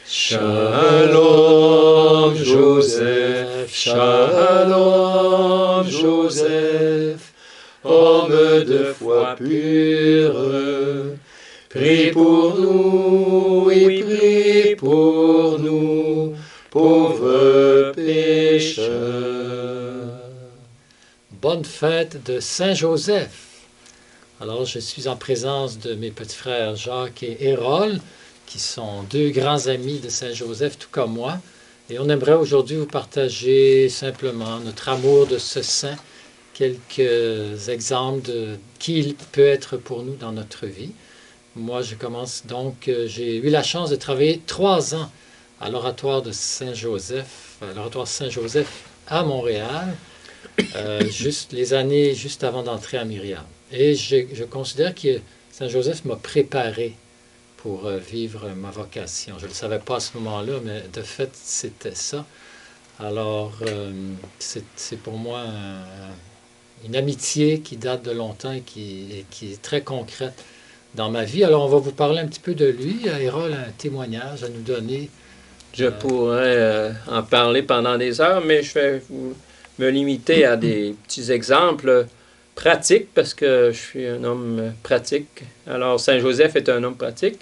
Shalom Joseph, Shalom Joseph, homme de foi pure, prie pour nous, oui, prie pour nous, pauvres pécheurs. Bonne fête de Saint-Joseph. Alors, je suis en présence de mes petits frères Jacques et Hérol, qui sont deux grands amis de Saint-Joseph, tout comme moi. Et on aimerait aujourd'hui vous partager simplement notre amour de ce saint, quelques exemples de qui il peut être pour nous dans notre vie. Moi, je commence donc, j'ai eu la chance de travailler 3 ans à l'oratoire de Saint-Joseph, à l'oratoire Saint-Joseph à Montréal, juste les années juste avant d'entrer à Myriam. Et je considère que Saint-Joseph m'a préparé pour vivre ma vocation. Je ne le savais pas à ce moment-là, mais de fait, c'était ça. Alors, c'est pour moi une amitié qui date de longtemps et qui est très concrète dans ma vie. Alors, on va vous parler un petit peu de lui. Hérol a un témoignage à nous donner. Je pourrais en parler pendant des heures, mais je vais me limiter à des petits exemples pratiques, parce que je suis un homme pratique. Alors, Saint-Joseph est un homme pratique.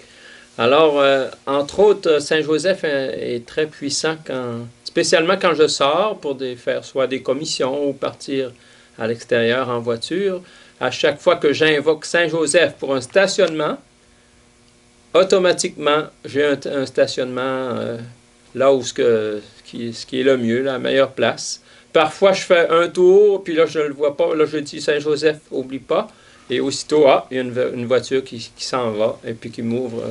Alors, entre autres, Saint-Joseph est très puissant, spécialement quand je sors pour faire soit des commissions ou partir à l'extérieur en voiture. À chaque fois que j'invoque Saint-Joseph pour un stationnement, automatiquement, j'ai un stationnement là où ce qui est le mieux, la meilleure place. Parfois, je fais un tour, puis là, je ne le vois pas. Là, je dis Saint-Joseph, oublie pas. Et aussitôt, il y a une voiture qui s'en va et puis qui m'ouvre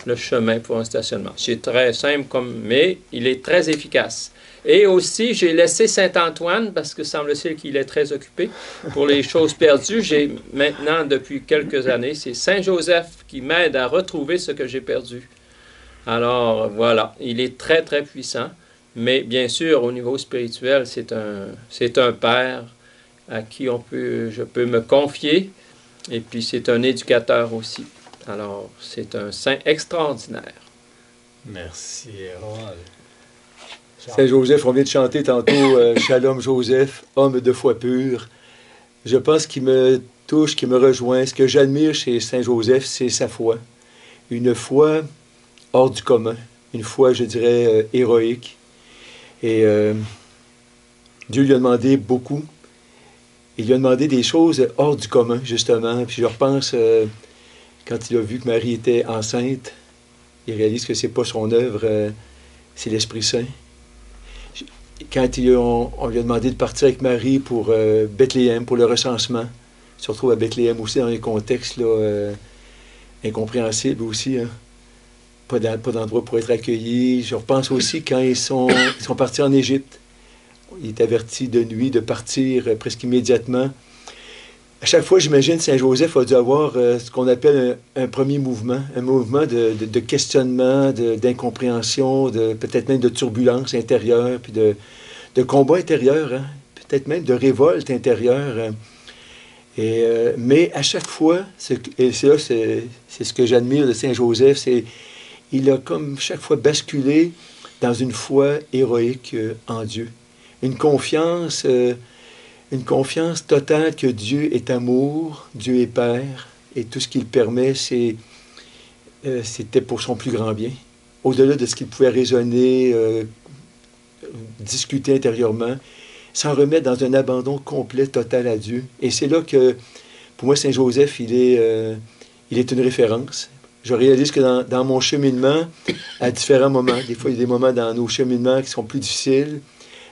le chemin pour un stationnement. C'est très simple, mais il est très efficace. Et aussi, j'ai laissé Saint-Antoine, parce que semble-t-il qu'il est très occupé pour les choses perdues. J'ai maintenant, depuis quelques années, c'est Saint-Joseph qui m'aide à retrouver ce que j'ai perdu. Alors, voilà, il est très, très puissant. Mais bien sûr, au niveau spirituel, c'est un père à qui je peux me confier. Et puis, c'est un éducateur aussi. Alors, c'est un saint extraordinaire. Merci, Hérol. Saint-Joseph, on vient de chanter tantôt Shalom Joseph, homme de foi pure. Je pense qu'il me touche, qu'il me rejoint. Ce que j'admire chez Saint-Joseph, c'est sa foi. Une foi hors du commun. Une foi, je dirais, héroïque. Et Dieu lui a demandé beaucoup. Il lui a demandé des choses hors du commun, justement. Puis je repense, quand il a vu que Marie était enceinte, il réalise que ce n'est pas son œuvre, c'est l'Esprit Saint. Quand on lui a demandé de partir avec Marie pour Bethléem, pour le recensement, il se retrouve à Bethléem aussi dans des contextes là, incompréhensibles aussi. Hein. Pas d'endroit pour être accueillis. Je repense aussi quand ils sont partis en Égypte. Il est averti de nuit de partir presque immédiatement. À chaque fois, j'imagine, Saint-Joseph a dû avoir ce qu'on appelle un premier mouvement, un mouvement de questionnement, d'incompréhension, peut-être même de turbulence intérieure, puis de combat intérieur, hein, peut-être même de révolte intérieure. Mais à chaque fois, c'est ce que j'admire de Saint-Joseph, il a comme chaque fois basculé dans une foi héroïque en Dieu. Une confiance totale que Dieu est amour, Dieu est Père, et tout ce qu'il permet, c'était pour son plus grand bien. Au-delà de ce qu'il pouvait raisonner, discuter intérieurement, s'en remettre dans un abandon complet, total à Dieu. Et c'est là que, pour moi, Saint-Joseph, il est une référence. Je réalise que dans mon cheminement, à différents moments, des fois, il y a des moments dans nos cheminements qui sont plus difficiles,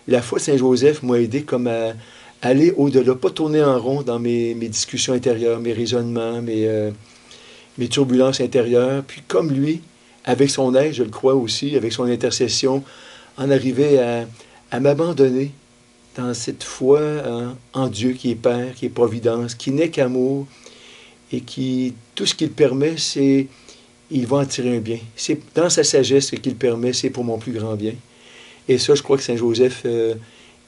la foi de Saint-Joseph m'a aidé comme à aller au-delà, pas tourner en rond dans mes discussions intérieures, mes raisonnements, mes turbulences intérieures. Puis comme lui, avec son aide, je le crois aussi, avec son intercession, en arriver à m'abandonner dans cette foi en Dieu qui est Père, qui est Providence, qui n'est qu'amour, et qui, tout ce qu'il permet, c'est, il va en tirer un bien. C'est dans sa sagesse qu'il permet, c'est pour mon plus grand bien. Et ça, je crois que Saint-Joseph,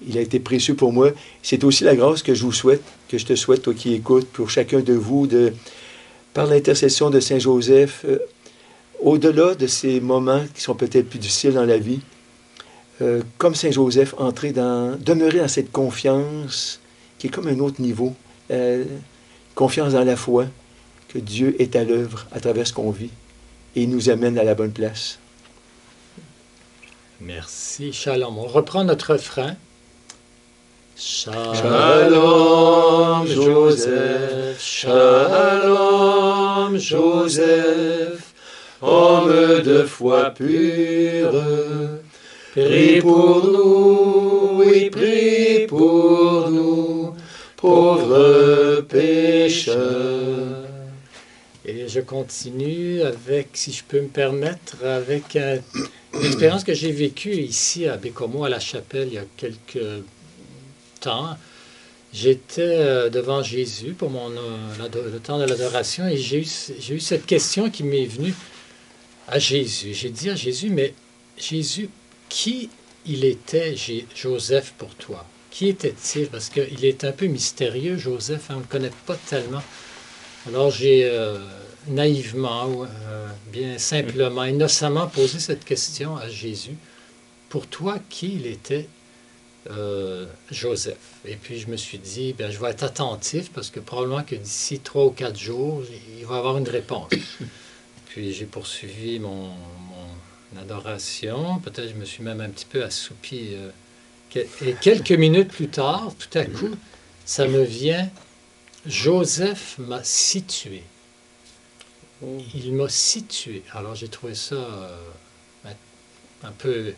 il a été précieux pour moi. C'est aussi la grâce que je vous souhaite, que je te souhaite, toi qui écoutes, pour chacun de vous, par l'intercession de Saint-Joseph, au-delà de ces moments qui sont peut-être plus difficiles dans la vie, comme Saint Joseph, demeurer dans cette confiance qui est comme un autre niveau, confiance dans la foi, que Dieu est à l'œuvre à travers ce qu'on vit et il nous amène à la bonne place. Merci, Shalom. On reprend notre refrain. Shalom, Joseph, Shalom, Joseph, homme de foi pure, prie pour nous, oui, prie pour nous, pauvres pécheurs. Et je continue avec, si je peux me permettre, avec une expérience que j'ai vécue ici à Bécomo, à la chapelle, il y a quelques temps. J'étais devant Jésus pour le temps de l'adoration et j'ai eu cette question qui m'est venue à Jésus. J'ai dit à Jésus, mais Jésus, qui il était, Joseph, pour toi? Qui était-il? Parce qu'il est un peu mystérieux, Joseph, on ne le connaît pas tellement. Alors j'ai naïvement, bien simplement, innocemment posé cette question à Jésus. Pour toi, qui il était, Joseph? Et puis je me suis dit, je vais être attentif parce que probablement que d'ici 3 ou 4 jours, il va y avoir une réponse. Puis j'ai poursuivi mon adoration. Peut-être je me suis même un petit peu assoupi. Et quelques minutes plus tard, tout à coup, ça me vient, Joseph m'a situé. Il m'a situé. Alors j'ai trouvé ça un peu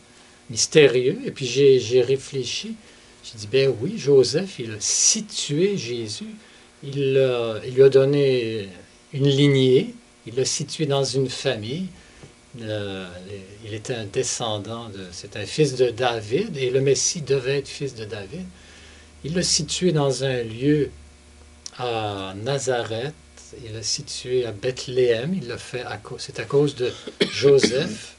mystérieux. Et puis j'ai réfléchi. J'ai dit, ben oui, Joseph, il a situé Jésus. Il lui a donné une lignée. Il l'a situé dans une famille. Il était un descendant, c'est un fils de David, et le Messie devait être fils de David. Il l'a situé dans un lieu à Nazareth. Il l'a situé à Bethléem. Il l'a fait c'est à cause de Joseph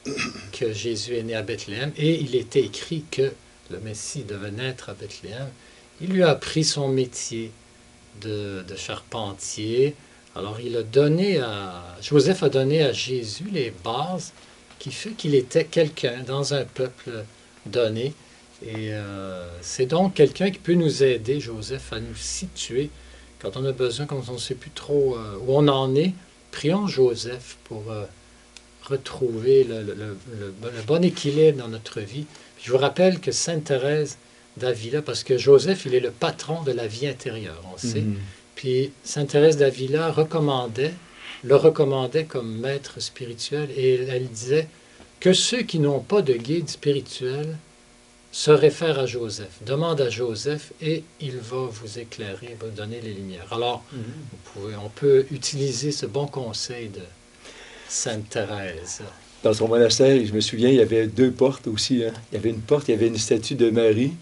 que Jésus est né à Bethléem. Et il était écrit que le Messie devait naître à Bethléem. Il lui a appris son métier de charpentier. Alors Joseph a donné à Jésus les bases qui fait qu'il était quelqu'un dans un peuple donné. Et c'est donc quelqu'un qui peut nous aider, Joseph, à nous situer quand on a besoin, quand on ne sait plus trop où on en est. Prions Joseph pour retrouver le bon équilibre dans notre vie. Puis je vous rappelle que Sainte Thérèse d'Avila, parce que Joseph, il est le patron de la vie intérieure, on sait. Puis Sainte Thérèse d'Avila le recommandait comme maître spirituel et elle disait que ceux qui n'ont pas de guide spirituel se réfèrent à Joseph, demandent à Joseph et il va vous éclairer, il va vous donner les lumières. Alors, on peut utiliser ce bon conseil de Sainte Thérèse. Dans son monastère, je me souviens, il y avait 2 portes aussi. Hein. Il y avait une porte, il y avait une statue de Marie,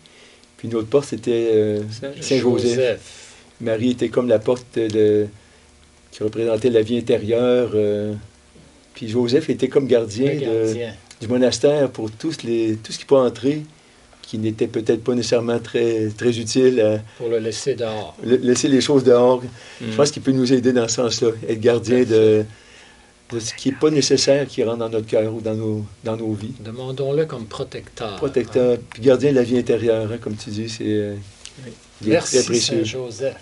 puis une autre porte, c'était Saint Joseph. Marie était comme la porte qui représentait la vie intérieure. Puis Joseph était comme gardien du monastère pour tout ce qui peut entrer, qui n'était peut-être pas nécessairement très, très utile. Pour le laisser dehors. Laisser les choses dehors. Je pense qu'il peut nous aider dans ce sens-là, être gardien de ce qui n'est pas nécessaire qui rentre dans notre cœur ou dans nos vies. Demandons-le comme protecteur. Protecteur, puis gardien de la vie intérieure, hein, comme tu dis, c'est Merci, très précieux. Saint Joseph.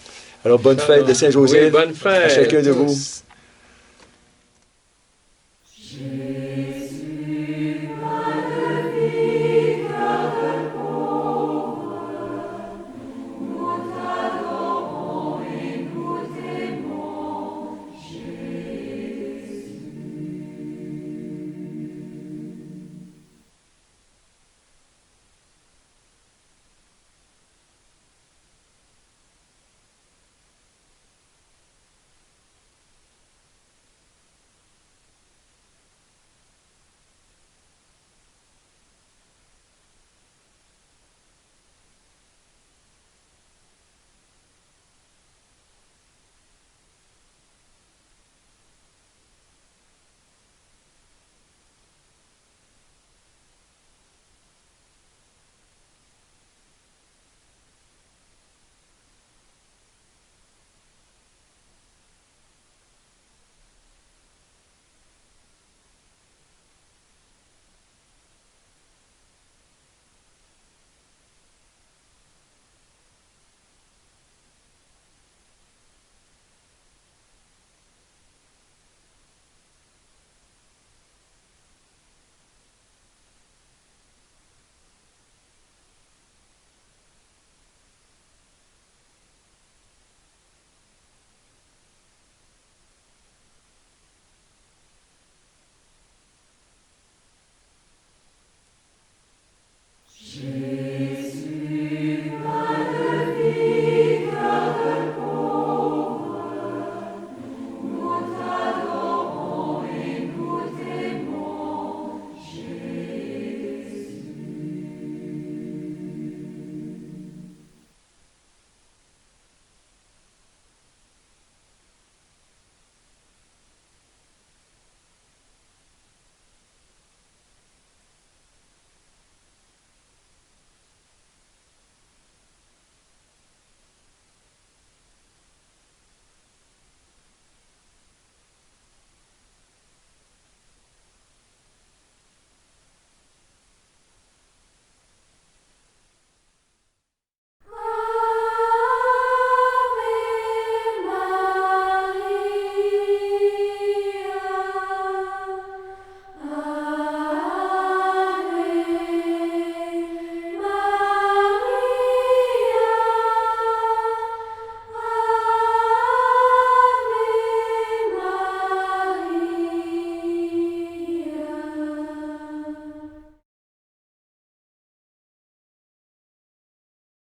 Alors, bonne fête de Saint-Joseph bonne fête à chacun de vous.